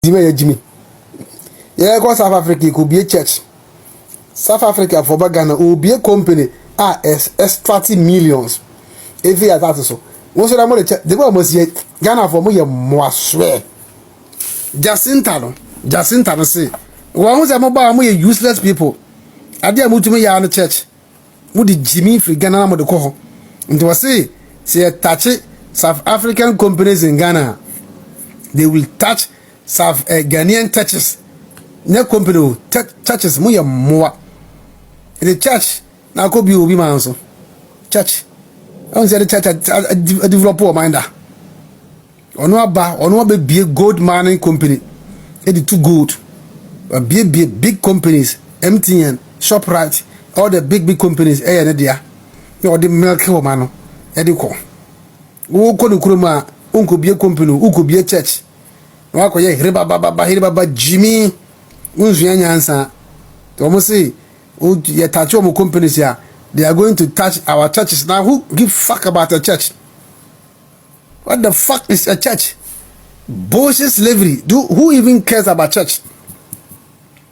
Jimmy. Yeah, go South Africa, it could be a church. South Africa for Ghana will be a company extracting millions. If you are that so. Once I'm going to check, the one must yet Ghana for me, more swear. Jacinta, no say. Once I'm about me, useless people. I dare move to me in the church. Would the Jimmy free Ghana with the coho? And to say, touch it, South African companies in Ghana. They will touch South Ghanaian churches. No company churches more. The church now could be Obi Manso. Church. I don't say the church a developer minder. Or no be a gold mining company. It is too good. But big companies, MTN, ShopRite, all the big companies, there. Or the milk man, Edico. Who could Kuruma, who be a company, who could be a church. Wako ye Ribaba Jimmy. Unzuanya answer. To almost say, oh, you touch your companies here. They are going to touch our churches. Now, who give fuck about a church? What the fuck is a church? Bullshit slavery. Who even cares about church?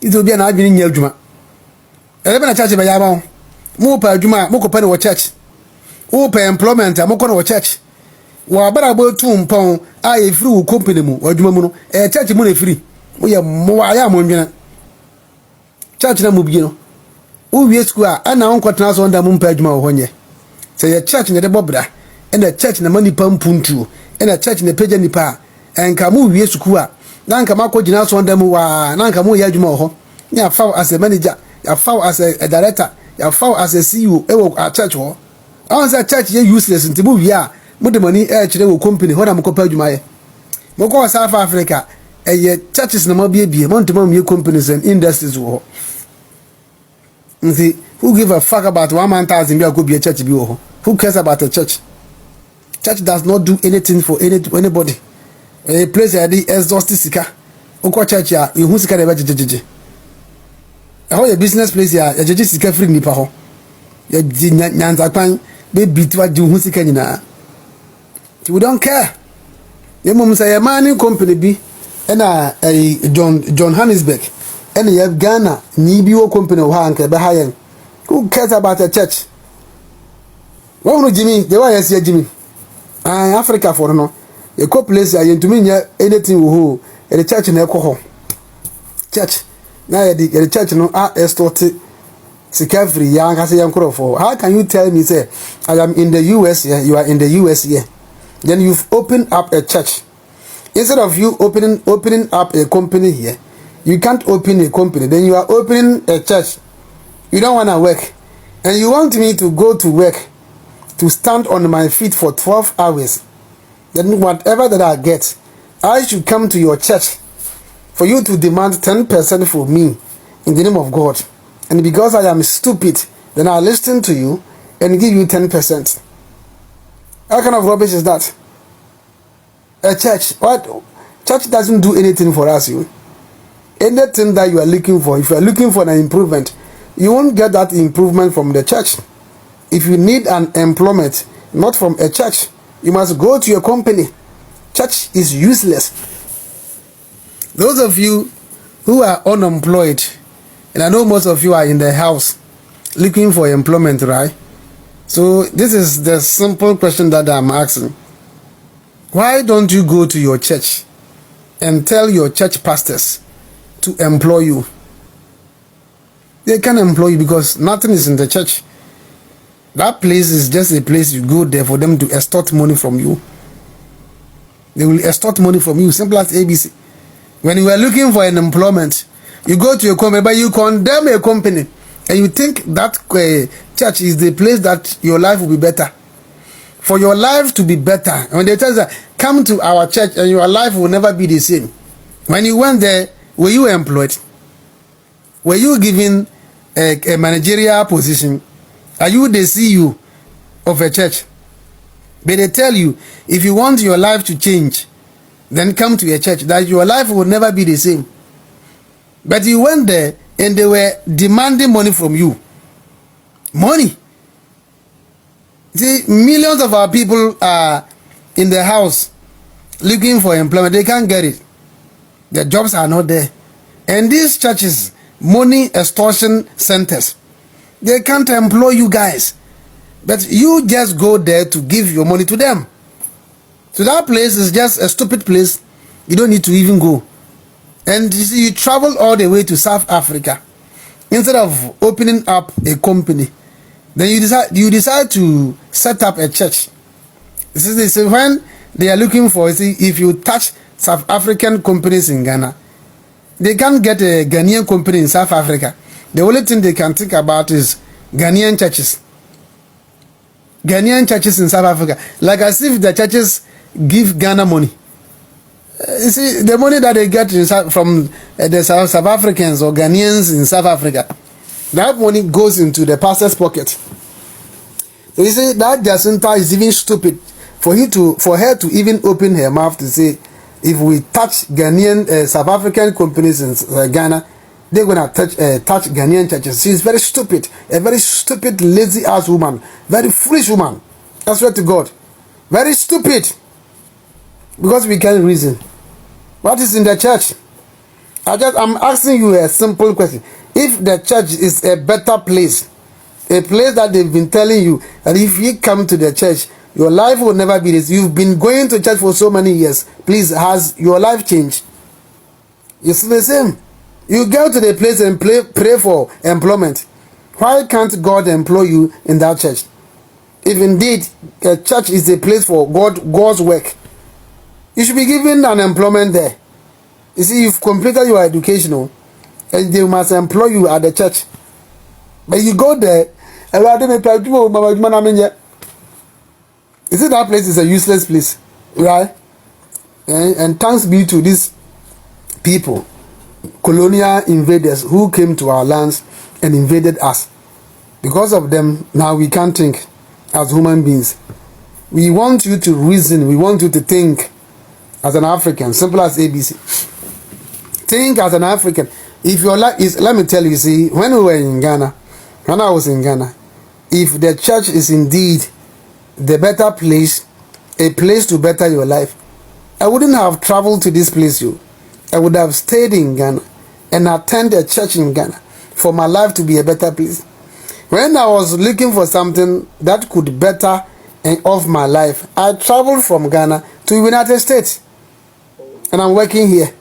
It will be an argument in Juma. Eleven a church by Yabon. More per Juma, Moko Penny or church. Oh, per employment, a Moko or church. Well, but about 2 pounds, I free company or Jumamuno, a church money free. We are more. I am on church na mubino. We square and now quarters on the moon page ma say a church in the bobra and a church in the money pump puntu and a church in the page nipa and kamu we square. Nanka mako jinas on them wa nanka mu yajumo. Ya foul as a manager, ya foul as a director, ya foul as a CEO a church war. I say church ye useless in the movie ya. Mudi money will company when I'm compared to my Moko South Africa. Churches na mabie money companies and industries wo. See, who give a fuck about 1,000 could be a church be who cares about a church? Church does not do anything for anybody. A place where the exhausted sika. Oko church ya you sika de jejeje. How your business place ya jejeje sika free nipa ho. Ya nyanza kwan be bitwa di hu sika nyina. We don't care. Your mom say a mining company be and John Hannesbeck and you have Ghana Nibio company of Hank behind. Who cares about a church? Well, Jimmy, the way I see Jimmy. Africa for no. A couple places are to me anything who a church in alcohol. Church. Now the church no are extorted. Free young has a young crowd for. How can you tell me say I am in the US here, you are in the US here? Then you've opened up a church. Instead of you opening up a company here, you can't open a company. Then you are opening a church. You don't want to work. And you want me to go to work, to stand on my feet for 12 hours. Then whatever that I get, I should come to your church for you to demand 10% for me in the name of God. And because I am stupid, then I'll listen to you and give you 10%. What kind of rubbish is that? A church. What? Church doesn't do anything for us. Anything that you are looking for, if you are looking for an improvement, you won't get that improvement from the church. If you need an employment, not from a church, you must go to your company. Church is useless. Those of you who are unemployed, and I know most of you are in the house looking for employment, right? So this is the simple question that I'm asking. Why don't you go to your church and tell your church pastors to employ you? They can employ you because nothing is in the church. That place is just a place you go there for them to extort money from you. They will extort money from you, simple as ABC. When you are looking for an employment, you go to a company, but you condemn a company, and you think that church is the place that your life will be better. For your life to be better, when they tell you that, come to our church and your life will never be the same. When you went there, were you employed? Were you given a managerial position? Are you the CEO of a church? But they tell you, if you want your life to change, then come to a church, that your life will never be the same. But you went there and they were demanding money from you. Money. See, millions of our people are in the house looking for employment. They can't get it. The jobs are not there. And these churches, money extortion centers, they can't employ you guys. But you just go there to give your money to them. So that place is just a stupid place. You don't need to even go. And you see, you travel all the way to South Africa instead of opening up a company. Then you decide to set up a church. This is when they are looking for, see, if you touch South African companies in Ghana, they can't get a Ghanaian company in South Africa. The only thing they can think about is Ghanaian churches. Ghanaian churches in South Africa. Like as if the churches give Ghana money. You see, the money that they get from the South Africans or Ghanaians in South Africa, that money goes into the pastor's pocket. So you see, that Jacinta is even stupid for her to even open her mouth to say, if we touch Ghanaian, South African companies in Ghana, they're gonna touch Ghanaian churches. She's very stupid, a very stupid, lazy ass woman, very foolish woman. I swear to God, very stupid. Because we can't reason. What is in the church? I'm asking you a simple question. If the church is a better place, a place that they've been telling you that if you come to the church, your life will never be this. You've been going to church for so many years. Please, has your life changed? It's the same. You go to the place and pray for employment. Why can't God employ you in that church? If indeed a church is a place for God's work, you should be given an employment there. You see, you've completed your educational, and they must employ you at the church. But you go there, you see, that place is a useless place, right? And thanks be to these people, colonial invaders who came to our lands and invaded us. Because of them, now we can't think as human beings. We want you to reason. We want you to think as an African, simple as ABC. Think as an African. If your life is, let me tell you, see, when we were in Ghana, when I was in Ghana, if the church is indeed the better place, a place to better your life, I wouldn't have traveled to this place. I would have stayed in Ghana and attended a church in Ghana for my life to be a better place. When I was looking for something that could better off my life, I traveled from Ghana to the United States. And I'm working here.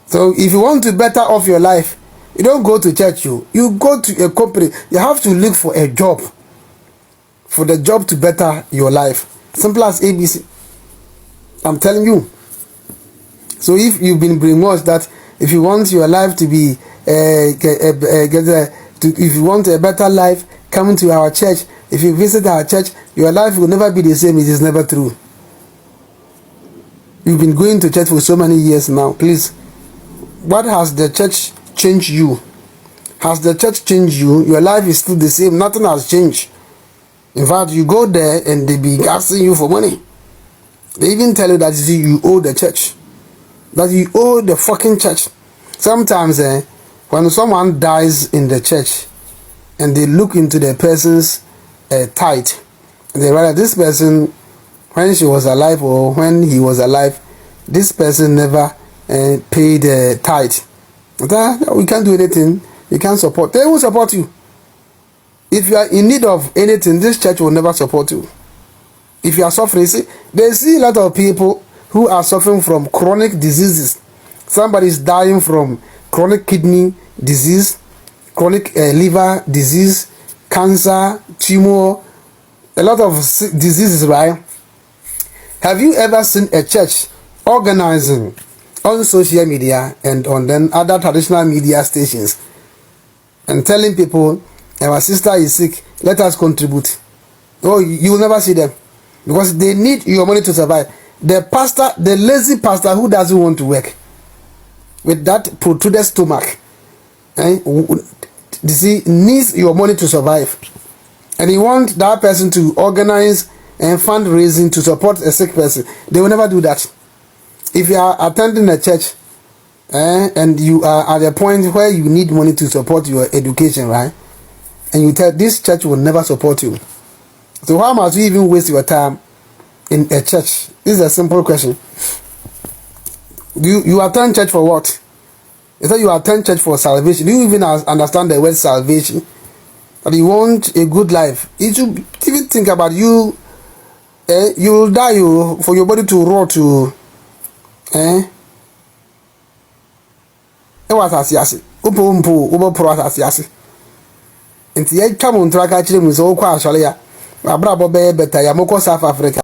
So if you want to better off your life, you don't go to church. You go to a company. You have to look for a job. For the job to better your life. Simple as ABC. I'm telling you. So if you've been brainwashed that if you want your life to be if you want a better life, come to our church. If you visit our church, your life will never be the same. It is never true. You've been going to church for so many years now. Please, what has the church changed you? Has the church changed you? Your life is still the same. Nothing has changed. In fact, you go there and they be asking you for money. They even tell you that you owe the church. That you owe the fucking church. Sometimes when someone dies in the church and they look into the person's tithe, they realize this person, when she was alive or when he was alive, this person never paid tithe. We can't do anything. You can't support. They will support you. If you are in need of anything, this church will never support you. If you are suffering, they see a lot of people who are suffering from chronic diseases. Somebody is dying from chronic kidney disease, chronic liver disease, cancer, tumor, a lot of diseases, right? Have you ever seen a church organizing on social media and on then other traditional media stations and telling people, our sister is sick, let us contribute? Oh, you will never see them because they need your money to survive. The pastor, the lazy pastor who doesn't want to work with that protruded stomach, needs your money to survive. And you want that person to organize and fundraising to support a sick person. They will never do that. If you are attending a church and you are at a point where you need money to support your education, right? And you tell this church will never support you. So why must you even waste your time in a church? This is a simple question. You attend church for what? You say you attend church for salvation. Do you even understand the word salvation? That you want a good life. If you even think about you, you will die for your body to rot to. It was as Ubo pro as nti ye twa mo ntra ka kire mu so kwa asole ya abra bo be beta ya moko South Africa